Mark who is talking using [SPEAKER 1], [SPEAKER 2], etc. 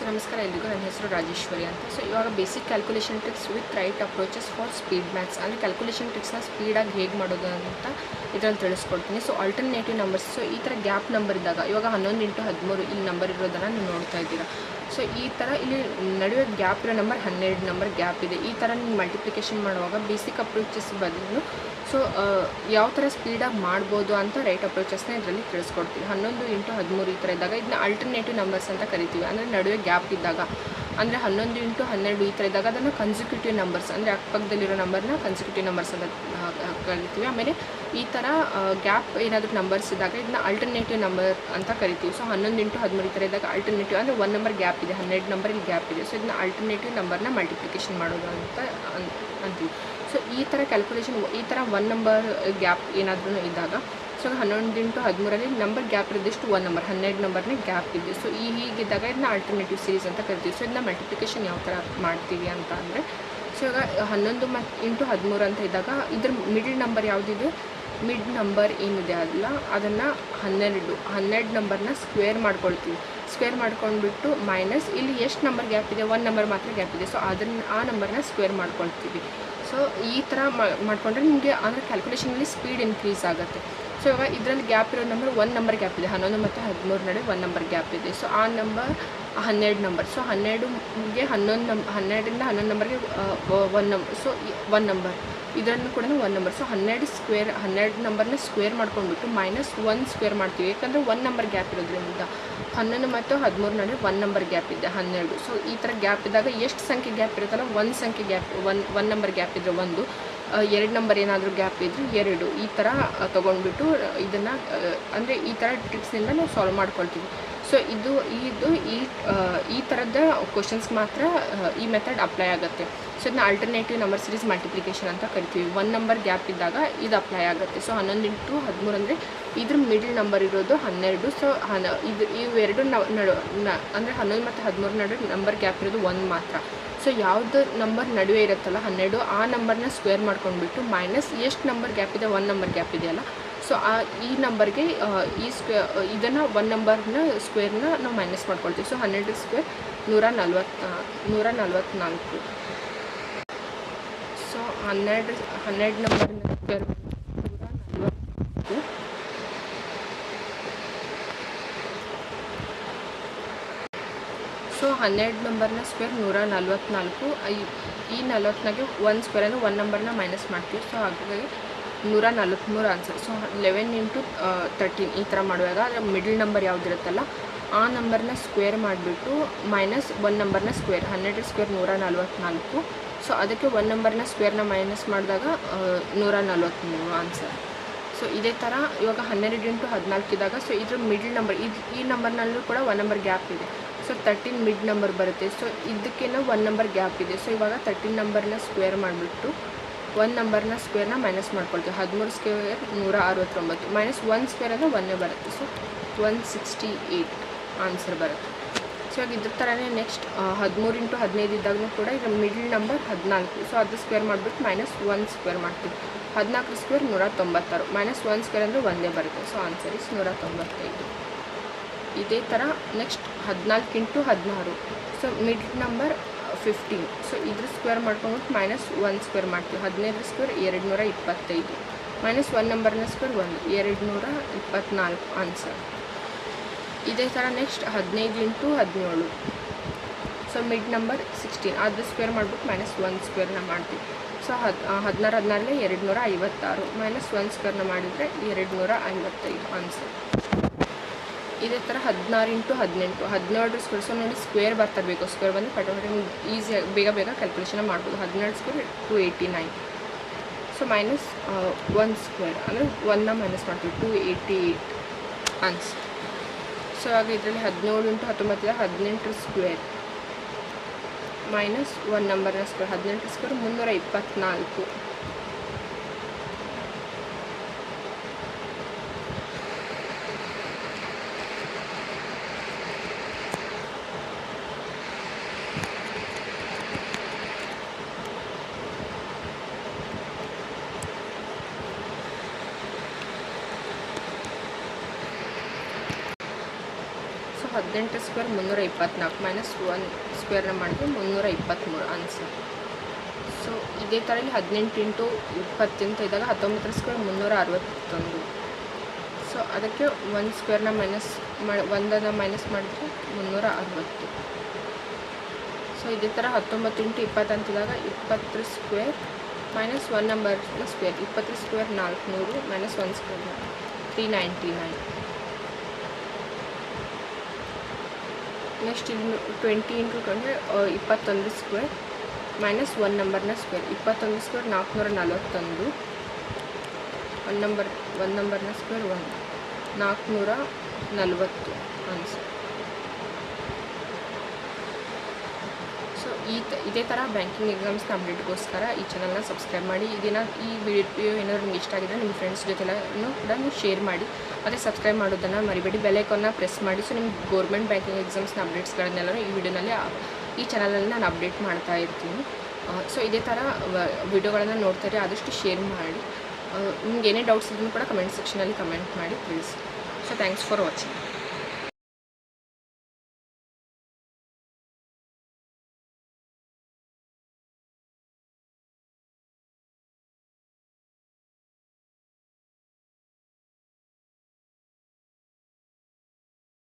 [SPEAKER 1] ನಮಸ್ಕಾರ ಎಲ್ರಿಗೂ. ನನ್ನ ಹೆಸರು ರಾಜೇಶ್ವರಿ ಅಂತ. ಸೊ ಇವಾಗ basic calculation tricks with right approaches for speed maths ಅಂದರೆ ಕ್ಯಾಲ್ಕುಲೇಷನ್ ಟ್ರಿಕ್ಸ್ನ ಸ್ಪೀಡಾಗಿ ಹೇಗೆ ಮಾಡೋದು ಅಂತ ಇದರಲ್ಲಿ ತಿಳಿಸ್ಕೊಡ್ತೀನಿ. ಸೊ ಆಲ್ಟರ್ನೇಟಿವ್ ನಂಬರ್ಸ್, ಸೊ ಈ ಥರ ಗ್ಯಾಪ್ ನಂಬರ್ ಇದ್ದಾಗ ಇವಾಗ 11 × 13 ಇಲ್ಲಿ ನಂಬರ್ ಇರೋದನ್ನು ನೀವು ನೋಡ್ತಾ ಇದ್ದೀರಾ. ಸೊ ಈ ಥರ ಇಲ್ಲಿ ನಡುವೆ ಗ್ಯಾಪ್ ಇರೋ ನಂಬರ್ 12 ನಂಬರ್ ಗ್ಯಾಪ್ ಇದೆ. ಈ ಥರ ನೀವು ಮಲ್ಟಿಪ್ಲಿಕೇಶನ್ ಮಾಡುವಾಗ ಬೇಸಿಕ್ ಅಪ್ರೋಚಸ್ ಬದಲು ಸೊ ಯಾವ ಥರ ಸ್ಪೀಡಾಗಿ ಮಾಡ್ಬೋದು ಅಂತ ರೈಟ್ ಅಪ್ರೋಚಸ್ನ ಇದರಲ್ಲಿ ತಿಳಿಸ್ಕೊಡ್ತೀವಿ. 11 × 13 ಈ ಥರ ಇದ್ದಾಗ ಇದನ್ನ ಆಲ್ಟರ್ನೇಟಿವ್ ನಂಬರ್ಸ್ ಅಂತ ಕರಿತೀವಿ. ಅಂದರೆ ನಡುವೆ ಗ್ಯಾಪ್ ಇದ್ದಾಗ, ಅಂದರೆ 11 × 12 ಈ ಥರ ಇದ್ದಾಗ ಅದನ್ನು ಕನ್ಸಿಕ್ಯೂಟಿವ್ ನಂಬರ್ಸ್, ಅಂದರೆ ಅಕ್ಕಪಕ್ಕದಲ್ಲಿರೋ ನಂಬರ್ನ ಕನ್ಸಿಕ್ಯೂಟಿವ್ ನಂಬರ್ಸ್ ಅಂತ ಕರಿತೀವಿ. ಆಮೇಲೆ ಈ ಥರ ಗ್ಯಾಪ್ ಏನಾದರೂ ನಂಬರ್ಸ್ ಇದ್ದಾಗ ಇದನ್ನ ಆಲ್ಟರ್ನೇಟಿವ್ ನಂಬರ್ ಅಂತ ಕರಿತೀವಿ. ಸೊ 11 × 13 ಈ ಥರ ಇದ್ದಾಗ ಆಲ್ಟರ್ನೇಟಿವ್ ಅಂದರೆ 1 ನಂಬರ್ ಗ್ಯಾಪ್ ಇದೆ, 12 ನಂಬರ್ ಇಲ್ಲಿ ಗ್ಯಾಪ್ ಇದೆ. ಸೊ ಇದನ್ನ ಆಲ್ಟರ್ನೇಟಿವ್ ನಂಬರ್ನ ಮಲ್ಟಿಪ್ಲಿಕೇಶನ್ ಮಾಡೋದು ಅಂತ ಅಂತೀವಿ. ಸೊ ಈ ಥರ ಕ್ಯಾಲ್ಕುಲೇಷನ್, ಈ ಥರ 1 ನಂಬರ್ ಗ್ಯಾಪ್ ಏನಾದ್ರೂ ಇದ್ದಾಗ, ಸೊ 11 × 13 ನಂಬರ್ ಗ್ಯಾಪ್ ಇರೋದಿಷ್ಟು 1 ನಂಬರ್, 12 ನಂಬರ್ನೇ ಗ್ಯಾಪ್ ಇದೆ. ಸೊ ಹೀಗಿದ್ದಾಗ ಇದನ್ನ ಆಲ್ಟರ್ನೇಟಿವ್ ಸೀರೀಸ್ ಅಂತ ಕರಿತೀವಿ. ಸೊ ಇದನ್ನ ಮಲ್ಟಿಪ್ಲಿಕೇಶನ್ ಯಾವ ಥರ ಮಾಡ್ತೀವಿ ಅಂತ ಅಂದರೆ, ಸೊ ಇವಾಗ 11 × 13 ಅಂತ ಇದ್ದಾಗ ಇದ್ರ ಮಿಡಲ್ ನಂಬರ್ ಯಾವುದಿದೆ, ಮಿಡ್ ನಂಬರ್ ಏನಿದೆ ಅಲ್ಲ ಅದನ್ನು 12 ನಂಬರ್ನ ಸ್ಕ್ವೇರ್ ಮಾಡ್ಕೊಳ್ತೀವಿ. ಸ್ಕ್ವೇರ್ ಮಾಡ್ಕೊಂಡ್ಬಿಟ್ಟು ಮೈನಸ್ ಇಲ್ಲಿ ಎಷ್ಟು ನಂಬರ್ ಗ್ಯಾಪ್ ಇದೆ, 1 ನಂಬರ್ ಮಾತ್ರ ಗ್ಯಾಪ್ ಇದೆ. ಸೊ ಆ ನಂಬರ್ನ ಸ್ಕ್ವೇರ್ ಮಾಡ್ಕೊಳ್ತೀವಿ. ಸೊ ಈ ಥರ ಮಾಡಿಕೊಂಡ್ರೆ ನಿಮಗೆ ಅಂದರೆ ಕ್ಯಾಲ್ಕುಲೇಷನಲ್ಲಿ ಸ್ಪೀಡ್ ಇನ್ಕ್ರೀಸ್ ಆಗುತ್ತೆ. ಸೊ ಇವಾಗ ಇದರಲ್ಲಿ ಗ್ಯಾಪ್ ಇರೋ ನಂಬರ್ 1 ನಂಬರ್ ಗ್ಯಾಪ್ ಇದೆ, 11 ಮತ್ತು 13 ನಡುವೆ 1 ನಂಬರ್ ಗ್ಯಾಪ್ ಇದೆ. ಸೊ ಆ ನಂಬರ್ 12 ನಂಬರ್. ಸೊ 12ಗೆ 12ರಿಂದ 11 ನಂಬರ್ಗೆ 1 ನಂಬರ್. ಸೊ 1 ನಂಬರ್ ಇದನ್ನು ಕೂಡ 1 ನಂಬರ್. ಸೊ 12 ನಂಬರ್ನ ಸ್ಕ್ವೇರ್ ಮಾಡ್ಕೊಂಡ್ಬಿಟ್ಟು -1 ಸ್ಕ್ವೇರ್ ಮಾಡ್ತೀವಿ. ಯಾಕಂದರೆ 1 ನಂಬರ್ ಗ್ಯಾಪ್ ಇರೋದ್ರಿಂದ 11 ಮತ್ತು 13 ನಡುವೆ 1 ನಂಬರ್ ಗ್ಯಾಪ್ ಇದೆ, 12. ಸೊ ಈ ಥರ ಗ್ಯಾಪ್ ಇದ್ದಾಗ ಎಷ್ಟು ಸಂಖ್ಯೆ ಗ್ಯಾಪ್ ಇರುತ್ತಲ್ಲ, 1 ಸಂಖ್ಯೆ ಗ್ಯಾಪ್, 1 ನಂಬರ್ ಗ್ಯಾಪ್ ಇದ್ದರೆ 1, 2 ನಂಬರ್ ಏನಾದರೂ ಗ್ಯಾಪ್ ಇದ್ದರೆ 2. ಈ ಥರ ತೊಗೊಂಡ್ಬಿಟ್ಟು ಇದನ್ನು ಅಂದರೆ ಈ ಥರ ಟ್ರಿಕ್ಸ್ನಿಂದ ನಾವು ಸಾಲ್ವ್ ಮಾಡ್ಕೊಳ್ತೀವಿ. ಸೊ ಈ ಥರದ ಕ್ವಶನ್ಸ್ಗೆ ಮಾತ್ರ ಈ ಮೆಥಡ್ ಅಪ್ಲೈ ಆಗುತ್ತೆ. ಸೊ ಇದನ್ನ ಆಲ್ಟರ್ನೇಟಿವ್ ನಂಬರ್ ಸೀರೀಸ್ ಮಲ್ಟಿಪ್ಲಿಕೇಶನ್ ಅಂತ ಕರಿತೀವಿ. 1 ನಂಬರ್ ಗ್ಯಾಪ್ ಇದ್ದಾಗ ಇದು ಅಪ್ಲೈ ಆಗುತ್ತೆ. ಸೊ 11 × 13 ಅಂದರೆ ಇದ್ರ ಮಿಡಲ್ ನಂಬರ್ ಇರೋದು 12. ಸೊ ಇವೆರಡು ಅಂದರೆ 11 ಮತ್ತು 13 ನಡುವೆ ನಂಬರ್ ಗ್ಯಾಪ್ ಇರೋದು 1 ಮಾತ್ರ. ಸೊ ಯಾವುದು ನಂಬರ್ ನಡುವೆ ಇರುತ್ತಲ್ಲ 12, ಆ ನಂಬರ್ನ ಸ್ಕ್ವೇರ್ ಮಾಡ್ಕೊಂಡ್ಬಿಟ್ಟು ಮೈನಸ್ ಎಷ್ಟು ನಂಬರ್ ಗ್ಯಾಪ್ ಇದೆ, 1 ನಂಬರ್ ಗ್ಯಾಪ್ ಇದೆಯಲ್ಲ, ಸೊ ಈ ನಂಬರ್ಗೆ ಇದನ್ನು 1 ನಂಬರ್ನ ಸ್ಕ್ವೇರ್ನ ನಾವು ಮೈನಸ್ ಮಾಡ್ಕೊಳ್ತೀವಿ. So 12 square 144. ಸೊ 12 ನಂಬರ್ನ ಸ್ಕ್ವೇರ್ 144. ಸೊ 12 ನಂಬರ್ನ ಸ್ಕ್ವೇರ್ 144. ಈ 44ಗೆ 1 ಸ್ಕ್ವೇರ್ ಅಂದರೆ 1 ನಂಬರ್ನ ಮೈನಸ್ ಮಾಡ್ತೀವಿ. ಸೊ ಹಾಗಾಗಿ 143 ಆನ್ಸರ್. ಸೊ 11 × 13 ಈ ಥರ ಮಾಡುವಾಗ ಅದರ ಮಿಡಲ್ ನಂಬರ್ ಯಾವುದಿರುತ್ತಲ್ಲ ಆ ನಂಬರ್ನ ಸ್ಕ್ವೇರ್ ಮಾಡಿಬಿಟ್ಟು -1 ನಂಬರ್ನ ಸ್ಕ್ವೇರ್, 12 ಸ್ಕ್ವೇರ್ 144. ಸೊ ಅದಕ್ಕೆ 1 ನಂಬರ್ನ ಸ್ಕ್ವೇರ್ನ ಮೈನಸ್ ಮಾಡಿದಾಗ 143 ಆನ್ಸರ್. ಸೊ ಇದೇ ಥರ ಇವಾಗ 12 × 14 ಇದ್ದಾಗ, ಸೊ ಇದ್ರ ಮಿಡಲ್ ನಂಬರ್ ಈ ನಂಬರ್ನಲ್ಲೂ ಕೂಡ 1 ನಂಬರ್ ಗ್ಯಾಪ್ ಇದೆ. ಸೊ 13 ಮಿಡ್ ನಂಬರ್ ಬರುತ್ತೆ. ಸೊ ಇದಕ್ಕೇನೋ 1 ನಂಬರ್ ಗ್ಯಾಪ್ ಇದೆ. ಸೊ ಇವಾಗ 13 ನಂಬರ್ನ ಸ್ಕ್ವೇರ್ ಮಾಡಿಬಿಟ್ಟು 1 ನಂಬರ್ನ ಸ್ಕ್ವೇರ್ನ ಮೈನಸ್ ಮಾಡ್ಕೊಳ್ತೀವಿ. 13 ಸ್ಕ್ವೇರ್ 169 -1 ಸ್ಕ್ವೇರ್ ಅಂದರೆ 1 ಬರುತ್ತೆ. ಸೊ 168 ಆನ್ಸರ್ ಬರುತ್ತೆ. ಸೊ ಇವಾಗ ಇದ್ರ ಥರನೇ ನೆಕ್ಸ್ಟ್ 13 × 15 ಇದ್ದಾಗಲೂ ಕೂಡ ಇದರ ಮಿಡಲ್ ನಂಬರ್ 14. ಸೊ ಅದು ಸ್ಕ್ವೇರ್ ಮಾಡಿಬಿಟ್ಟು -1 ಸ್ಕ್ವೇರ್ ಮಾಡ್ತೀವಿ. 14 ಸ್ಕ್ವೇರ್ 196, -1 ಸ್ಕ್ವೇರ್ ಅಂದರೆ 1 ಬರುತ್ತೆ. So answer is 195. ಇದೇ ಥರ next 14 × 16. So mid number 15. So ಇದ್ರ ಸ್ಕ್ವೇರ್ ಮಾಡ್ಕೊಂಡ್ಬಿಟ್ಟು -1 ಸ್ಕ್ವೇರ್ ಮಾಡ್ತೀವಿ. 15 ಸ್ಕ್ವೇರ್ 225, -1 ನಂಬರ್ನ ಸ್ಕ್ವೇರ್ 1, 224 ಆನ್ಸರ್. ಇದೇ ಥರ ನೆಕ್ಸ್ಟ್ 15 × 17. ಸೊ ಮಿಡ್ ನಂಬರ್ 16, ಅದ್ರ ಸ್ಕ್ವೇರ್ ಮಾಡಿಬಿಟ್ಟು -1 ಸ್ಕ್ವೇರ್ನ ಮಾಡ್ತೀವಿ. ಸೊ 16 256, -1 ಸ್ಕ್ವೇರ್ನ ಮಾಡಿದರೆ 255 ಆನ್ಸರ್. ಇದೇ ಥರ 16 × 18, 17 ಸ್ಕ್ವೇರ್. ಸೊ ನೋಡಿ ಸ್ಕ್ವೇರ್ ಬರ್ತಿರಬೇಕು, ಸ್ಕ್ವೇರ್ ಬಂದು ಪಟಪಟ ಈಸಿಯಾಗಿ ಬೇಗ ಕ್ಯಾಲ್ಕುಲೇಷನ್ ಮಾಡ್ಬೋದು. 17 ಸ್ಕ್ವೇರ್ 289. ಸೊ -1 ಸ್ಕ್ವೇರ್ ಅಂದರೆ 1ನ ಮೈನಸ್ ಮಾಡ್ತೀವಿ, 288 ಆನ್ಸರ್. ಸೊ ಆಗ ಇದರಲ್ಲಿ 17 × 19 18 ಸ್ಕ್ವೇರ್ -1 ನಂಬರ್ನ square, 18 square 324. So 18 square 324 minus 1 ಸ್ಕ್ವೇರ್ನ ಮಾಡಿದ್ರೆ 323 ಆನ್ಸರ್. ಸೊ ಇದೇ ಥರ ಇಲ್ಲಿ 18 ಇಂಟು 20 ಅಂತ ಇದ್ದಾಗ 19 ಸ್ಕ್ವೇರ್ 361. ಸೊ ಅದಕ್ಕೆ 1 ಸ್ಕ್ವೇರ್ನ ಒಂದನ್ನು ಮೈನಸ್ ಮಾಡಿದ್ರೆ 360. ಸೊ ಇದೇ ಥರ 19 ಇಂಟು 20 ಅಂತಿದಾಗ 20 ಸ್ಕ್ವೇರ್ ಮೈನಸ್ 1 ನಂಬರ್ನ square 20 square 400 minus 1 square 399. Next ಇಲ್ಲಿ 20 ಇಂಟು 20 21 ಸ್ಕ್ವೇರ್ ಮೈನಸ್ 1 ನಂಬರ್ನ ಸ್ಕ್ವೇರ್ 21 ಸ್ಕ್ವೇರ್ 441. 1 ನಂಬರ್ನ ಸ್ಕ್ವೇರ್ 440 ಆನ್ಸರ್. ಸೊ ಇದೇ ಥರ ಬ್ಯಾಂಕಿಂಗ್ ಎಕ್ಸಾಮ್ಸ್ನ ಅಪ್ಡೇಟ್ಗೋಸ್ಕರ ಈ ಚಾನಲ್ನ ಸಬ್ಸ್ಕ್ರೈಬ್ ಮಾಡಿ. ಈ ವಿಡಿಯೋ ಏನಾದರೂ ನಿಮ್ಗೆ ಇಷ್ಟ ಆಗಿದ್ರೆ ನಿಮ್ಮ ಫ್ರೆಂಡ್ಸ್ ಜೊತೆಲ್ಲೂ ಕೂಡ ನೀವು ಶೇರ್ ಮಾಡಿ. ಮತ್ತು ಸಬ್ಸ್ಕ್ರೈಬ್ ಮಾಡೋದನ್ನು ಮರಿಬೇಡಿ. ಬೆಲ್ ಐಕಾನ್ನ ಪ್ರೆಸ್ ಮಾಡಿ. ಸೊ ನಿಮ್ಗೆ ಗೌರ್ಮೆಂಟ್ ಬ್ಯಾಂಕಿಂಗ್ ಎಕ್ಸಾಮ್ಸ್ನ ಅಪ್ಡೇಟ್ಸ್ಗಳನ್ನೆಲ್ಲರೂ ಈ ವಿಡಿಯೋನಲ್ಲಿ ಈ ಚಾನಲಲ್ಲಿ ನಾನು ಅಪ್ಡೇಟ್ ಮಾಡ್ತಾ ಇರ್ತೀನಿ. ಸೊ ಇದೇ ಥರ ವಿಡಿಯೋಗಳನ್ನು ನೋಡ್ತಾರೆ, ಆದಷ್ಟು ಶೇರ್ ಮಾಡಿ. ನಿಮ್ಗೆ ಏನೇ ಡೌಟ್ಸ್ ಇದ್ರೂ ಕೂಡ ಕಮೆಂಟ್ ಸೆಕ್ಷನಲ್ಲಿ ಕಮೆಂಟ್ ಮಾಡಿ ತಿಳಿಸಿ. So thanks for watching.